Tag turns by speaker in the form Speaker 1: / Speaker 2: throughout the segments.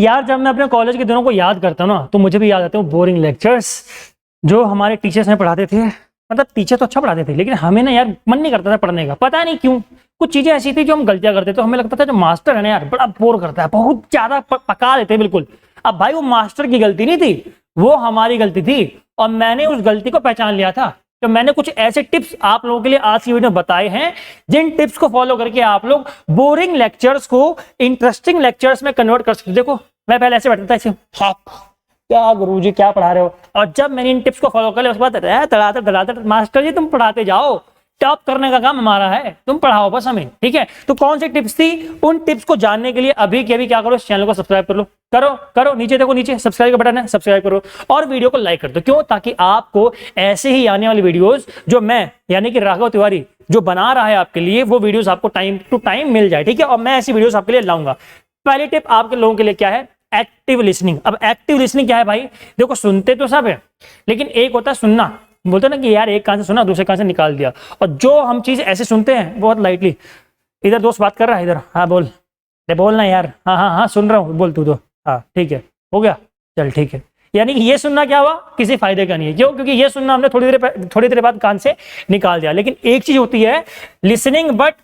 Speaker 1: यार जब मैं अपने कॉलेज के दिनों को याद करता हूँ ना तो मुझे भी याद आते हैं बोरिंग लेक्चर्स जो हमारे टीचर्स हमें पढ़ाते थे। मतलब टीचर तो अच्छा पढ़ाते थे लेकिन हमें ना यार मन नहीं करता था पढ़ने का, पता नहीं क्यों। कुछ चीजें ऐसी थी जो हम गलतियां करते तो हमें लगता था जो मास्टर है ना यार बड़ा बोर करता है, बहुत ज्यादा पका देते बिल्कुल। अब भाई वो मास्टर की गलती नहीं थी, वो हमारी गलती थी और मैंने उस गलती को पहचान लिया था। तो मैंने कुछ ऐसे टिप्स आप लोगों के लिए आज की वीडियो में बताए हैं जिन टिप्स को फॉलो करके आप लोग बोरिंग लेक्चर्स को इंटरेस्टिंग लेक्चर्स में कन्वर्ट कर सकते। देखो मैं पहले ऐसे बैठता था ऐसे, क्या गुरुजी क्या पढ़ा रहे हो, और जब मैंने इन टिप्स को फॉलो कर लिया उसके बाद तड़ातर मास्टर जी तुम पढ़ाते जाओ, टॉप करने का काम हमारा है, तुम पढ़ाओ बस हमें, ठीक है। तो कौन सी टिप्स थी, उन टिप्स को जानने के लिए अभी के अभी क्या करो, इस चैनल को सब्सक्राइब कर लो, करो नीचे देखो, नीचे सब्सक्राइब का बटन है, सब्सक्राइब करो और वीडियो को लाइक कर दो। क्यों? ताकि आपको ऐसे ही आने वाली वीडियोस जो मैं यानी कि राघव तिवारी जो बना रहा है आपके लिए, वो वीडियोस आपको टाइम टू टाइम मिल जाए, ठीक है। और मैं ऐसी वीडियोस आपके लिए लाऊंगा। पहली टिप आपके लोगों के लिए क्या है, एक्टिव लिसनिंग। अब एक्टिव लिसनिंग क्या है भाई, देखो सुनते तो सब है लेकिन एक होता है सुनना। बोलते ना कि यार एक कान से सुना दूसरे कान से निकाल दिया, और जो हम चीज ऐसे सुनते हैं बहुत लाइटली, इधर दोस्त बात कर रहा है, इधर हाँ बोल, बोलना यार, हाँ सुन रहा हूँ, बोल तू तो, हाँ ठीक है हो गया, चल ठीक है। यानी कि ये सुनना क्या हुआ, किसी फायदे का नहीं है। क्यों? क्योंकि ये सुनना हमने थोड़ी देर बाद कान से निकाल दिया। लेकिन एक चीज होती है लिसनिंग बट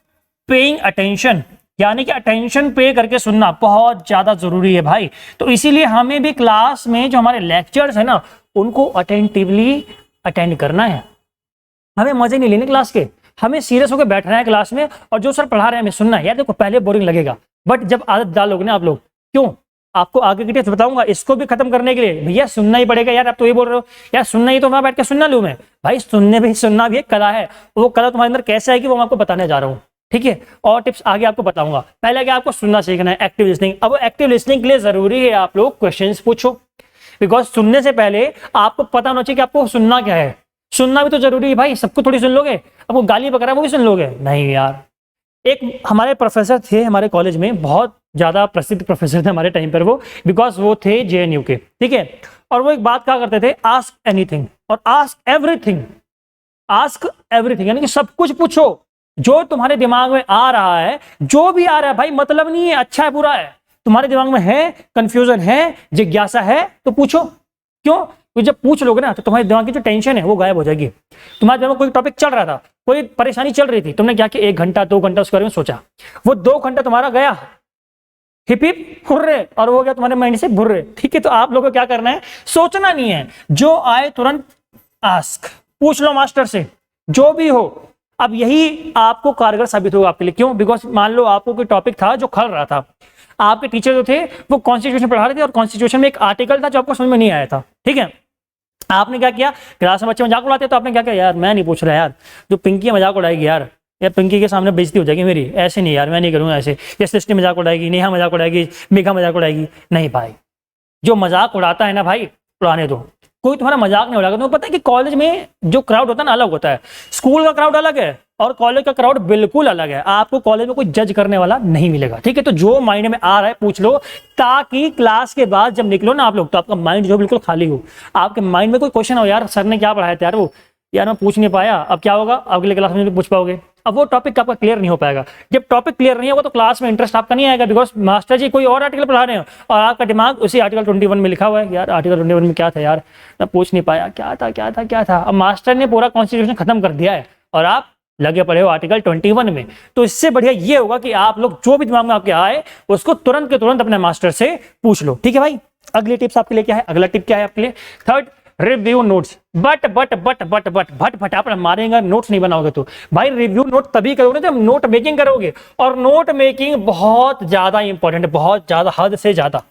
Speaker 1: पेइंग अटेंशन, यानी कि अटेंशन पे करके सुनना बहुत ज्यादा जरूरी है भाई। तो इसीलिए हमें भी क्लास में जो हमारे लेक्चर्स है ना उनको अटेंटिवली अटेंड करना है। हमें मजे नहीं लेने क्लास के, हमें सीरियस होकर बैठना है क्लास में और जो सर पढ़ा रहे हैं हमें सुनना है। यार देखो पहले बोरिंग लगेगा बट जब आदत डालोगे ना आप लोग, क्यों आपको आगे की टिप्स बताऊंगा इसको भी खत्म करने के लिए, भैया सुनना ही पड़ेगा यार। आप तो ये बोल रहे हो यार सुनना ही, तो वहां बैठ के सुनना लूं मैं, भाई सुनना भी एक कला है। वो कला तुम्हारे अंदर कैसे आएगी वो मैं आपको बताने जा रहा हूँ, ठीक है। और टिप्स आगे आपको बताऊंगा। पहले क्या आपको सुनना सीखना है, एक्टिव लिसनिंग। अब एक्टिव लिसनिंग के लिए जरूरी है आप लोग क्वेश्चंस पूछो, बिकॉज सुनने से पहले आपको पता होना चाहिए कि आपको सुनना क्या है। सुनना भी तो जरूरी है भाई, सबको थोड़ी सुन लोगे, आपको गाली वगैरह वो भी सुन लोगे, नहीं यार। एक हमारे प्रोफेसर थे हमारे कॉलेज में, बहुत ज्यादा प्रसिद्ध प्रोफेसर थे हमारे टाइम पर वो, बिकॉज वो थे JNU के, ठीक है। और वो एक बात कहा करते थे, आस्क एनीथिंग और आस्क एवरीथिंग। आस्क एवरीथिंग यानी कि सब कुछ पूछो, जो तुम्हारे दिमाग में आ रहा है, जो भी आ रहा है भाई, मतलब नहीं है अच्छा है बुरा है, तुम्हारे दिमाग में है, कंफ्यूजन है, जिज्ञासा है तो पूछो। क्यों? तो जब पूछ लोगे ना तो तुम्हारे दिमाग की जो टेंशन है वो गायब हो जाएगी। तुम्हारे दिमाग में कोई टॉपिक चल रहा था, कोई परेशानी चल रही थी, तुमने क्या किया 1 घंटा 2 घंटा उसके बारे में सोचा, वो 2 घंटा तुम्हारा गया हिप हिप हुर्रे और वो गया तुम्हारे माइंड से भुर्रे, ठीक है। तो आप लोगों को क्या करना है, सोचना नहीं है, जो आए तुरंत आस्क, पूछ लो मास्टर से जो भी हो। अब यही आपको कारगर साबित होगा आपके लिए। क्यों? बिकॉज मान लो आपको कोई टॉपिक था जो खल रहा था, आपके टीचर जो थे वो कॉन्स्टिट्यूशन पढ़ा रहे थे और कॉन्स्टिट्यूशन में एक आर्टिकल था जो आपको समझ में नहीं आया था, ठीक है। आपने क्या किया, क्लास में बच्चे मजाक उड़ाते तो आपने क्या किया, यार मैं नहीं पूछ रहा यार, जो पिंकी मजाक उड़ाएगी यार पिंकी के सामने बेइज्जती हो जाएगी मेरी, ऐसे नहीं यार मैं नहीं करूँगा ऐसे, या सृष्टि मजाक उड़ाएगी, नेहा मजाक उड़ाएगी, मेघा मजाक उड़ाएगी, नहीं भाई। जो मजाक उड़ाता है ना भाई उड़ाने दो, कोई तुम्हारा मजाक नहीं उड़ाएगा। तुम्हें पता है कि कॉलेज में जो क्राउड होता है ना अलग होता है, स्कूल का क्राउड अलग है और कॉलेज का क्राउड बिल्कुल अलग है। आपको कॉलेज में कोई जज करने वाला नहीं मिलेगा, ठीक है। तो जो माइंड में आ रहा है पूछ लो, ताकि क्लास के बाद जब निकलो ना आप लोग तो आपका माइंड जो बिल्कुल खाली हो। आपके माइंड में कोई क्वेश्चन हो, यार सर ने क्या पढ़ाया था यार, वो यार मैं पूछ नहीं पाया, अब क्या होगा, अगले क्लास में पूछ पाओगे। अब वो टॉपिक आपका क्लियर नहीं हो पाएगा। जब टॉपिक क्लियर नहीं होगा तो क्लास में इंटरेस्ट आपका नहीं आएगा, बिकॉज मास्टर जी कोई और आर्टिकल पढ़ा रहे हो और आपका दिमाग उसी आर्टिकल 21 में लिखा हुआ है, यार आर्टिकल 21 में क्या था यार, मैं पूछ नहीं पाया, क्या था। अब मास्टर ने पूरा कॉन्स्टिट्यूशन खत्म कर दिया है और आप लगे पड़े हो आर्टिकल 21 में। तो इससे बढ़िया ये होगा कि आप लोग जो भी दिमाग में आपके आए उसको तुरंत के तुरंत अपने मास्टर से पूछ लो, ठीक है भाई। अगली टिप्स आपके लिए क्या है, अगला टिप क्या है आपके लिए, थर्ड, रिव्यू नोट्स। बट आप मारेंगे नोट्स नहीं बनाओगे तो भाई रिव्यू नोट तभी करोगे जब नोट मेकिंग करोगे। और नोट मेकिंग बहुत ज्यादा इंपॉर्टेंट है, बहुत ज्यादा, हद से ज्यादा।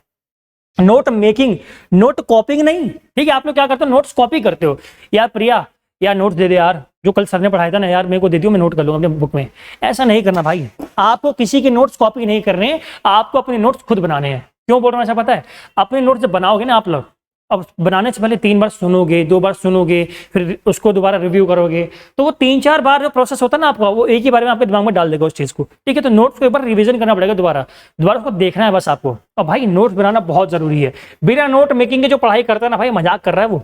Speaker 1: नोट मेकिंग, नोट कॉपिंग नहीं, ठीक है। आप लोग क्या करते हो, नोट्स कॉपी करते हो, यार प्रिया यार नोट्स दे दे यार, जो कल सर ने पढ़ाया था ना यार मेरे को दे दियो, मैं नोट कर लूंगा अपने बुक में। ऐसा नहीं करना भाई, आपको किसी के नोट्स कॉपी नहीं करने, आपको अपने नोट्स खुद बनाने हैं। क्यों बोल रहा हूं ऐसा पता है, अपने नोट्स जब बनाओगे ना आप लोग, अब बनाने से पहले 3 बार सुनोगे, 2 बार सुनोगे, फिर उसको दोबारा रिव्यू करोगे, तो वो 3-4 बार जो प्रोसेस होता है ना आपका, वो एक ही बार में आपके दिमाग में डाल देगा उस चीज को, ठीक है। तो नोट्स को एक बार रिवीजन करना पड़ेगा, दोबारा उसको देखना है बस आपको। और भाई नोट्स बनाना बहुत जरूरी है, बिना नोट मेकिंग के जो पढ़ाई करता है ना भाई मजाक कर रहा है वो।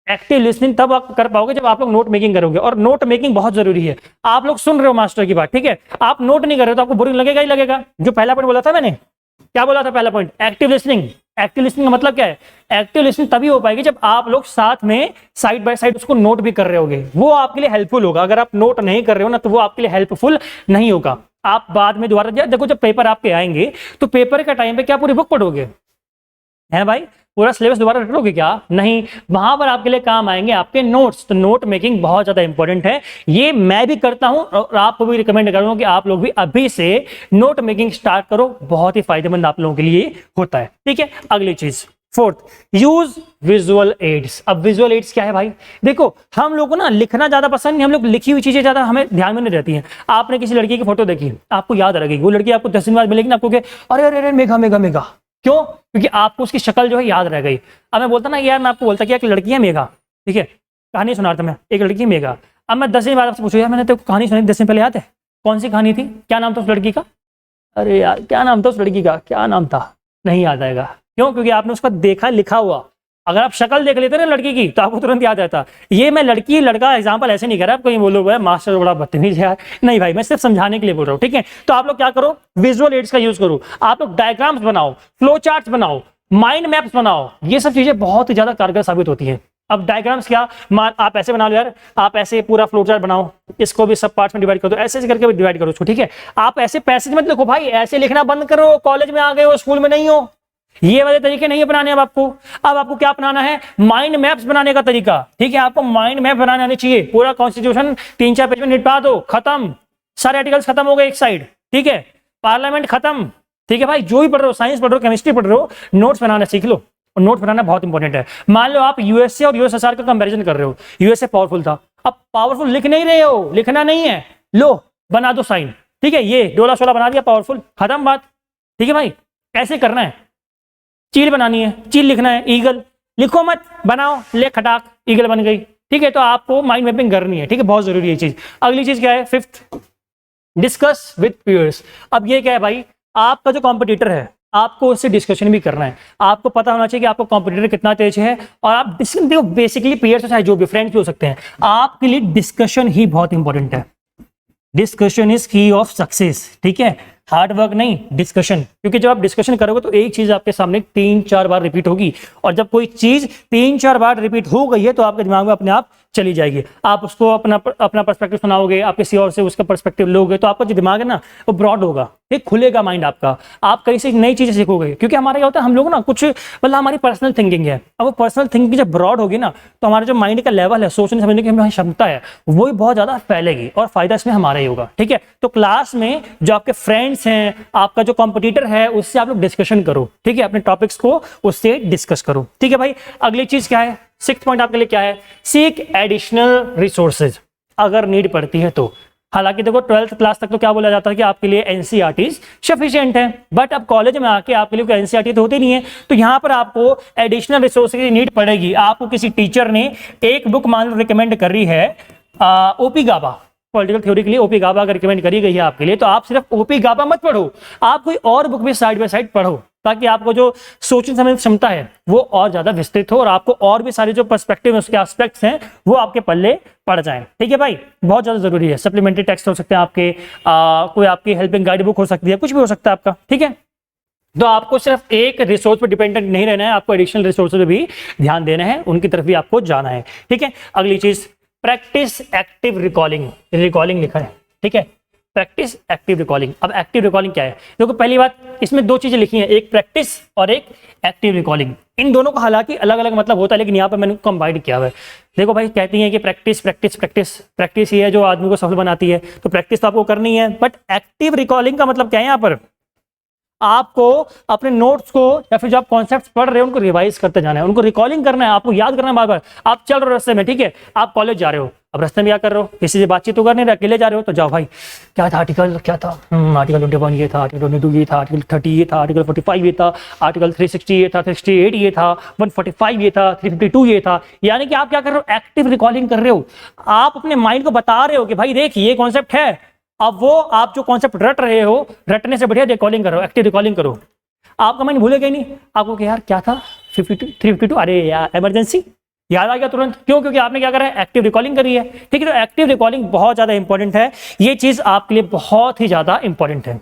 Speaker 1: एक्टिव लिसनिंग तब आप कर पाओगे जब आप लोग नोट मेकिंग करोगे, और नोट मेकिंग बहुत जरूरी है। आप लोग सुन रहे हो मास्टर की बात, ठीक है, आप नोट नहीं कर रहे हो तो आपको बोरिंग लगेगा ही लगेगा। जो पहला पॉइंट बोला था मैंने, क्या बोला था पहला point, active listening. Active listening का मतलब क्या है, एक्टिव लिसनिंग तभी हो पाएगी जब आप लोग साथ में साइड बाय साइड उसको नोट भी कर रहे होगे, वो आपके लिए हेल्पफुल होगा। अगर आप नोट नहीं कर रहे हो ना तो वो आपके लिए हेल्पफुल नहीं होगा। आप बाद में दोबारा देखो, जब पेपर आपके आएंगे तो पेपर का टाइम पे क्या पूरी बुक पढ़ोगे, है भाई, पूरा सिलेबस दोबारा रट लोगे क्या, नहीं, वहां पर आपके लिए काम आएंगे आपके नोट्स। तो नोट मेकिंग बहुत ज्यादा इंपॉर्टेंट है, ये मैं भी करता हूं और आपको भी रिकमेंड करूंगा कि आप लोग भी अभी से नोट मेकिंग स्टार्ट करो, बहुत ही फायदेमंद आप लोगों के लिए होता है। ठीक है, अगली चीज फोर्थ, यूज विजुअल एड्स। अब विजुअल एड्स क्या है भाई, देखो हम लोग को ना लिखना ज्यादा पसंद नहीं, हम लोग लिखी हुई चीजें ज्यादा हमें ध्यान में नहीं रहती हैं। आपने किसी लड़की की फोटो देखी, आपको याद रहेगी, वो लड़की आपको 10 दिन बाद मिलेगी ना, आपको अरे अरे अरे मेघा मेघा मेघा, क्यों, क्योंकि आपको उसकी शक्ल जो है याद रह गई। अब मैं बोलता ना यार, मैं आपको बोलता कि एक लड़की है मेघा, ठीक है, कहानी सुना रहा था मैं, एक लड़की है मेघा। अब मैं 10 दिन बाद आपसे पूछू यार मैंने तो कहानी सुनी 10 दिन पहले, याद है कौन सी कहानी थी, क्या नाम था उस लड़की का, अरे यार क्या नाम था उस लड़की का, क्या नाम था, नहीं याद आएगा, क्यों, क्योंकि आपने उसका देखा लिखा हुआ। अगर आप शक्ल देख लेते ना लड़की की तो आपको तुरंत याद आता। ये मैं लड़की लड़का एग्जांपल ऐसे नहीं कर रहा, आप कोई बोलो भाई मास्टर बड़ा बदतमीज है यार, नहीं भाई, मैं सिर्फ समझाने के लिए बोल रहा हूँ। ठीक है, तो आप लोग क्या करो, विजुअल एड्स का यूज करो, आप लोग डायग्राम्स बनाओ, फ्लो चार्ट्स बनाओ, माइंड मैप्स बनाओ, ये सब चीजें बहुत ही ज्यादा कारगर साबित होती है। अब डायग्राम्स क्या, आप ऐसे बना लो यार, आप ऐसे पूरा फ्लो चार्ट बनाओ, इसको भी सब पार्ट्स में डिवाइड कर दो, ऐसे करके भी डिवाइड करो उसको। ठीक है, आप ऐसे पैसेज मत लिखो भाई, ऐसे लिखना बंद करो, कॉलेज में आ गए हो, स्कूल में नहीं हो, ये वाले तरीके नहीं अपनाने। अब आपको क्या अपनाना है, माइंड मैप्स बनाने का तरीका। ठीक है, आपको माइंड मैप बनाने आने चाहिए। पूरा कॉन्स्टिट्यूशन 3-4 पेज में निपटा दो, खत्म, सारे आर्टिकल्स खत्म हो गए एक साइड। ठीक है, पार्लियामेंट खत्म। ठीक है भाई, जो भी पढ़ रहे हो, साइंस पढ़ रहे हो, केमिस्ट्री पढ़ रहे हो, नोट्स बनाना सीख लो, और नोट्स बनाना बहुत इंपॉर्टेंट है। मान लो आप यूएसए और यूएसएसआर का कंपैरिजन कर रहे हो, यूएसए पावरफुल था, अब पावरफुल लिख नहीं रहे हो, लिखना नहीं है, लो बना दो साइन। ठीक है, ये डोला शोला बना दिया, पावरफुल, खत्म बात। ठीक है भाई, कैसे करना है, चील बनानी है, चील लिखना है, ईगल लिखो मत, बनाओ, ले खटाक, ईगल बन गई। ठीक है, तो आपको माइंड मैपिंग करनी है। ठीक है, बहुत जरूरी है चीज। अगली चीज क्या है, फिफ्थ, डिस्कस विद पीयर्स। अब ये क्या है भाई, आपका जो कॉम्पिटिटर है आपको उससे डिस्कशन भी करना है, आपको पता होना चाहिए कि आपको कॉम्पिटिटर कितना तेज है, और आप देखो बेसिकली पीयर्स चाहे जो भी फ्रेंड्स भी हो सकते हैं, आपके लिए डिस्कशन ही बहुत इंपॉर्टेंट है। डिस्कशन इज की ऑफ सक्सेस। ठीक है, हार्ड वर्क नहीं, डिस्कशन, क्योंकि जब आप डिस्कशन करोगे तो एक चीज आपके सामने 3-4 बार रिपीट होगी, और जब कोई चीज 3-4 बार रिपीट हो गई है तो आपके दिमाग में अपने आप चली जाएगी। आप उसको अपना पर्सपेक्टिव सुनाओगे, आप किसी और से उसका पर्सपेक्टिव लोगे, तो आपका जो दिमाग है ना वो ब्रॉड होगा, एक खुलेगा माइंड आपका, आप कहीं से नई चीजें सीखोगे। क्योंकि हमारा क्या होता है, हम लोग ना कुछ मतलब हमारी पर्सनल थिंकिंग है, अब वो पर्सनल थिंकिंग जब ब्रॉड होगी ना तो हमारा जो माइंड का लेवल है, सोचने समझने की हमारी क्षमता है, वो भी बहुत ज्यादा फैलेगी, और फायदा इसमें हमारा ही होगा। ठीक है, तो क्लास में जो आपके फ्रेंड्स हैं, आपका जो कॉम्पिटिटर है, उससे आप लोग डिस्कशन करो। ठीक है, अपने टॉपिक्स को उससे डिस्कस करो। ठीक है भाई, अगली चीज क्या है, 6th पॉइंट आपके लिए क्या है, सीक एडिशनल रिसोर्सेज अगर नीड पड़ती है तो। हालांकि देखो 12th क्लास तक तो क्या बोला जाता है कि आपके लिए एनसीईआरटीज सफिशिएंट है, बट अब कॉलेज में आके आपके लिए कोई एनसीईआरटी तो होती नहीं है, तो यहाँ पर आपको एडिशनल रिसोर्सेज की नीड पड़ेगी। आपको किसी टीचर ने एक बुक मान लो रिकमेंड कर रही है, ओपी गाबा, पॉलिटिकल थ्योरी के लिए ओपी गाबा अगर रिकमेंड करी गई है आपके लिए, तो आप सिर्फ ओपी गाबा मत पढ़ो, आप कोई और बुक भी साइड बाय साइड पढ़ो, ताकि आपको जो सोचने समझने की क्षमता है वो और ज्यादा विस्तृत हो, और आपको और भी सारे जो पर्सपेक्टिव उसके एस्पेक्ट्स हैं वो आपके पल्ले पड़ जाएं। ठीक है भाई, बहुत ज्यादा जरूरी है। सप्लीमेंट्री टेक्स्ट हो सकते हैं आपके, कोई आपकी हेल्पिंग गाइड बुक हो सकती है, कुछ भी हो सकता है आपका। ठीक है, तो आपको सिर्फ एक रिसोर्स पर डिपेंडेंट नहीं रहना है, आपको एडिशनल रिसोर्स पर भी ध्यान देना है, उनकी तरफ भी आपको जाना है। ठीक है, अगली चीज, प्रैक्टिस एक्टिव रिकॉलिंग। रिकॉलिंग लिखा है, ठीक है, प्रैक्टिस एक्टिव रिकॉलिंग। अब एक्टिव रिकॉलिंग क्या है, देखो पहली बात, इसमें 2 चीजें लिखी हैं, एक प्रैक्टिस और एक एक्टिव रिकॉलिंग। इन दोनों का हालांकि अलग अलग मतलब होता है, लेकिन यहाँ पर मैंने कंबाइंड किया हुआ है। देखो भाई, कहती हैं कि प्रैक्टिस प्रैक्टिस प्रैक्टिस, प्रैक्टिस ही है जो आदमी को सफल बनाती है, तो प्रैक्टिस तो आपको करनी है, बट एक्टिव रिकॉलिंग का मतलब क्या है, यहाँ पर आपको अपने नोट्स को या फिर जो आप कॉन्सेप्ट्स पढ़ रहे हो उनको रिवाइज करते जाना है, उनको रिकॉलिंग करना है, आपको याद करना है बार बार। आप चल रहे हो रास्ते में, ठीक है, आप कॉलेज जा रहे हो, अब रास्ते में क्या कर रहे हो, किसी से बातचीत तो कर नहीं रहे, अकेले जा रहे हो, तो जाओ भाई, क्या था आर्टिकल, क्या था, आर्टिकल 21 ये था, आर्टिकल 22 ये था, आर्टिकल 30 ये था, आर्टिकल 45 ये था, आर्टिकल 360 ये था, 368 ये था, 145 ये था, 352 ये था। यानी कि आप क्या कर रहे हो, एक्टिव रिकॉलिंग कर रहे हो, आप अपने माइंड को बता रहे हो कि भाई देख ये कॉन्सेप्ट है। अब वो आप जो कॉन्सेप्ट रट रहे हो, रटने से बढ़िया रिकॉलिंग करो, एक्टिव रिकॉलिंग करो, आपका माइंड भूलेगा ही नहीं, आपको कि यार क्या था 352, अरे यार इमरजेंसी, याद आ गया तुरंत। क्यों, क्योंकि आपने क्या करा है, एक्टिव रिकॉलिंग करी है। ठीक है, तो एक्टिव रिकॉलिंग बहुत ज्यादा इंपॉर्टेंट है, ये चीज आपके लिए बहुत ही ज्यादा इंपॉर्टेंट है।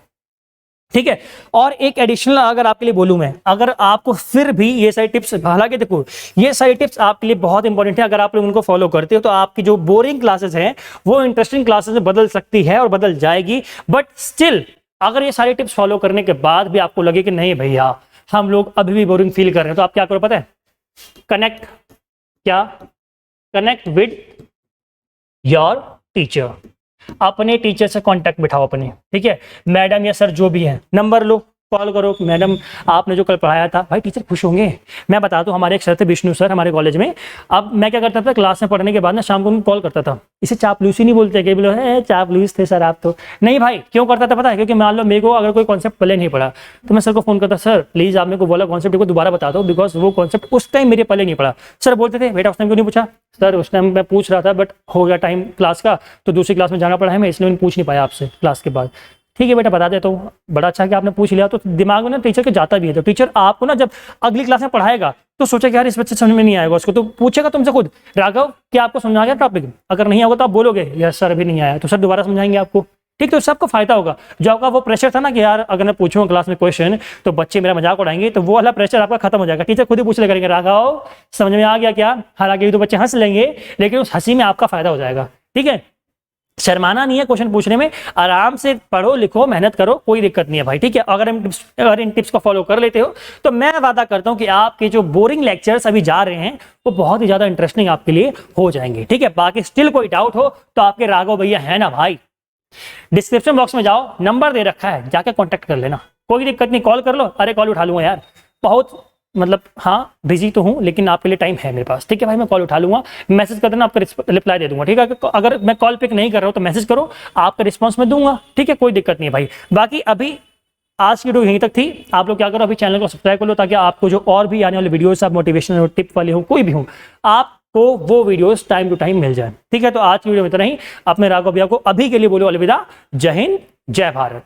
Speaker 1: ठीक है। और एक एडिशनल अगर आपके लिए बोलूं मैं, अगर आपको फिर भी ये सारी टिप्स, हालांकि देखो ये सारी टिप्स आपके लिए बहुत इंपॉर्टेंट है, अगर आप लोग उनको फॉलो करते हो तो आपकी जो बोरिंग क्लासेस हैं वो इंटरेस्टिंग क्लासेस में बदल सकती है और बदल जाएगी। बट स्टिल अगर ये सारी टिप्स फॉलो करने के बाद भी आपको लगे कि नहीं भैया हम लोग अभी भी बोरिंग फील कर रहे हैं, तो आप क्या करो पता है, कनेक्ट विद योर टीचर, अपने टीचर से कांटेक्ट बिठाओ अपने, ठीक है, मैडम या सर जो भी है, नंबर लो, कॉल करो, मैडम आपने जो कल पढ़ाया था, भाई टीचर खुश होंगे। मैं बता दूं हमारे एक सर थे विष्णु सर हमारे कॉलेज में, अब मैं क्या करता था क्लास में पढ़ने के बाद ना शाम को उनको कॉल करता था, इसे चापलूसी नहीं बोलते कि बोलो है चापलूस थे सर आप, तो नहीं भाई क्यों करता था पता है, क्योंकि मान लो मेरे को अगर कोई कॉन्सेप्ट पहले नहीं पढ़ा तो मैं सर को फोन करता, सर प्लीज आप मेरे को बोला कॉन्सेप्ट को दोबारा बता दो, बिकॉज वो कॉन्सेप्ट उस टाइम मेरे पहले नहीं पढ़ा। सर बोलते थे बेटा उस टाइम क्यों नहीं पूछा, सर उस टाइम मैं पूछ रहा था बट हो गया टाइम क्लास का, तो दूसरी क्लास में जाना पड़ा है, मैं इसलिए पूछ नहीं पाया आपसे क्लास के बाद। ठीक है बेटा बता देता हूँ, बड़ा अच्छा कि आपने पूछ लिया, तो दिमाग में ना टीचर के जाता भी है, तो टीचर आपको ना जब अगली क्लास में पढ़ाएगा तो सोचे कि यार इस बच्चे समझ में नहीं आएगा उसको, तो पूछेगा तुमसे खुद, राघव क्या आपको समझ आ गया टॉपिक, अगर नहीं होगा तो आप बोलोगे यस सर अभी नहीं आया, तो सर दोबारा समझाएंगे आपको, ठीक, तो सबको फायदा होगा। जो आपका वो प्रेशर था ना कि यार अगर मैं पूछूंगा क्लास में क्वेश्चन तो बच्चे मेरा मजाक उड़ाएंगे, तो वो वाला प्रेशर आपका खत्म हो जाएगा, टीचर खुद ही पूछ ले करेंगे राघव समझ में आ गया क्या, हालांकि तो बच्चे हंस लेंगे लेकिन उस हंसी में आपका फायदा हो जाएगा। ठीक है, शर्माना नहीं है क्वेश्चन पूछने में, आराम से पढ़ो लिखो मेहनत करो, कोई दिक्कत नहीं है भाई। ठीक है, अगर इन टिप्स को फॉलो कर लेते हो तो मैं वादा करता हूं कि आपके जो बोरिंग लेक्चर्स अभी जा रहे हैं वो बहुत ही ज्यादा इंटरेस्टिंग आपके लिए हो जाएंगे। ठीक है, बाकी स्टिल कोई डाउट हो तो आपके राघव भैया है ना भाई, डिस्क्रिप्शन बॉक्स में जाओ, नंबर दे रखा है, जाके कांटेक्ट कर लेना, कोई दिक्कत नहीं, कॉल कर लो, अरे कॉल उठा लूंगा यार, बहुत मतलब हाँ बिजी तो हूँ लेकिन आपके लिए टाइम है मेरे पास। ठीक है भाई, मैं कॉल उठा लूंगा, मैसेज कर देना, आपका रिप्लाई दे दूंगा। ठीक है, अगर मैं कॉल पिक नहीं कर रहा हूँ तो मैसेज करो, आपका रिस्पॉन्स मैं दूंगा। ठीक है, कोई दिक्कत नहीं है भाई। बाकी अभी आज की वीडियो यहीं तक थी, आप लोग क्या करो अभी चैनल को सब्सक्राइब कर लो, ताकि आपको जो और भी आने वाले वीडियोस आप मोटिवेशनल टिप वाले हो कोई भी हो आपको वो वीडियोस टाइम टू टाइम मिल जाए। ठीक है, तो आज की वीडियो में इतना ही, अपने राघव भैया को अभी के लिए बोलो अलविदा, जय हिंद जय भारत।